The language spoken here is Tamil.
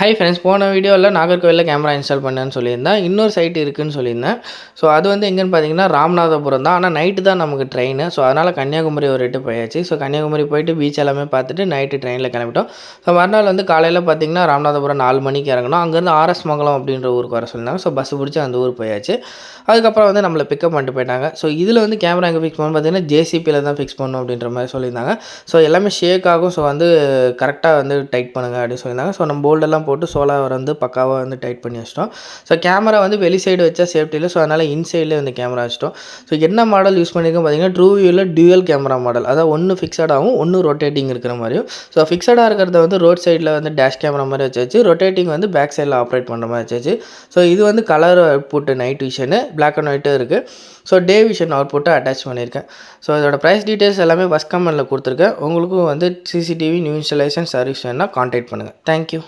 ஹாய் ஃப்ரெண்ட்ஸ், போன வீடியோவில் நாகர்கோவிலில் கேமரா இன்ஸ்டால் பண்ணேன்னு சொல்லியிருந்தேன். இன்னொரு சைட் இருக்குதுன்னு சொல்லியிருந்தேன். ஸோ அது வந்து எங்கேன்னு பார்த்தீங்கன்னா ராமநாதபுரம் தான். ஆனால் நைட்டு தான் நமக்கு ட்ரெயின். ஸோ அதனால் கன்னியாகுமரி ஒரு எட்டு போயாச்சு. ஸோ கன்னியாகுமரி போயிட்டு பீச் எல்லாமே பார்த்துட்டு நைட்டு ட்ரெயினில் கிளம்பிட்டோம். ஸோ மறுநாள் வந்து காலையில் பார்த்தீங்கன்னா ராமநாதபுரம் 4 மணிக்கு இறங்கணும். அங்கேருந்து ஆர்எஸ் மங்கலம் அப்படின்ற ஊருக்கு வர சொல்லியிருந்தாங்க. ஸோ பஸ் பிடிச்சி அந்த ஊர் போயாச்சு. அதுக்கப்புறம் வந்து நம்மளை பிக்கப் பண்ணிட்டு போயிட்டாங்க. ஸோ இதில் வந்து கேமரா எங்கே ஃபிக்ஸ் பண்ணணும் பார்த்தீங்கன்னா ஜேசிபியில் தான் ஃபிக்ஸ் பண்ணணும் அப்படின்ற மாதிரி சொல்லியிருந்தாங்க. ஸோ எல்லாமே ஷேக் ஆகும். ஸோ வந்து கரெக்டாக வந்து டைட் பண்ணுங்கள் அப்படின்னு சொல்லியிருந்தாங்க. ஸோ நம்ம போல்டெல்லாம் போட்டு சோலார் வந்து பக்காவாக வந்து டைட் பண்ணி வச்சிட்டோம். ஸோ கேமரா வந்து வெளி சைடு வச்சா சேஃப்டி இல்லை. ஸோ அதனால் இன்சைட்லேயே வந்து கேமரா வச்சிட்டோம். ஸோ என்ன மாடல் யூஸ் பண்ணியிருக்கோம் பார்த்தீங்கன்னா ட்ரூ வியூவில் டியூயல் கேமரா மாடல். அதாவது ஒன்று ஃபிக்ஸடாகவும் ஒன்று ரொட்டேட்டிங் இருக்கிற மாதிரியும். ஸோ ஃபிக்ஸடாக இருக்கிறத வந்து ரோட் சைடில் வந்து டேஷ் கேமரா மாதிரி வச்சாச்சு. ரொட்டேட்டிங் வந்து பேக் சைடில் ஆப்ரேட் பண்ணுற மாதிரி வச்சாச்சு. ஸோ இது வந்து colour output night vision black and ஒயிட்டும் இருக்குது. ஸோ டே விஷன் அவுட்புட்டை அட்டாச் பண்ணியிருக்கேன். ஸோ இதோட ப்ரைஸ் டீட்டெயில்ஸ் எல்லாமே ஃபஸ்ட் கமெண்ட்டில் கொடுத்துருக்கேன். உங்களுக்கும் வந்து சிசிடிவி நியூ இன்ஸ்டாலேஷன் சர்வீஸ் வேணுன்னா கான்டாக்ட் பண்ணுங்கள். தேங்க்யூ.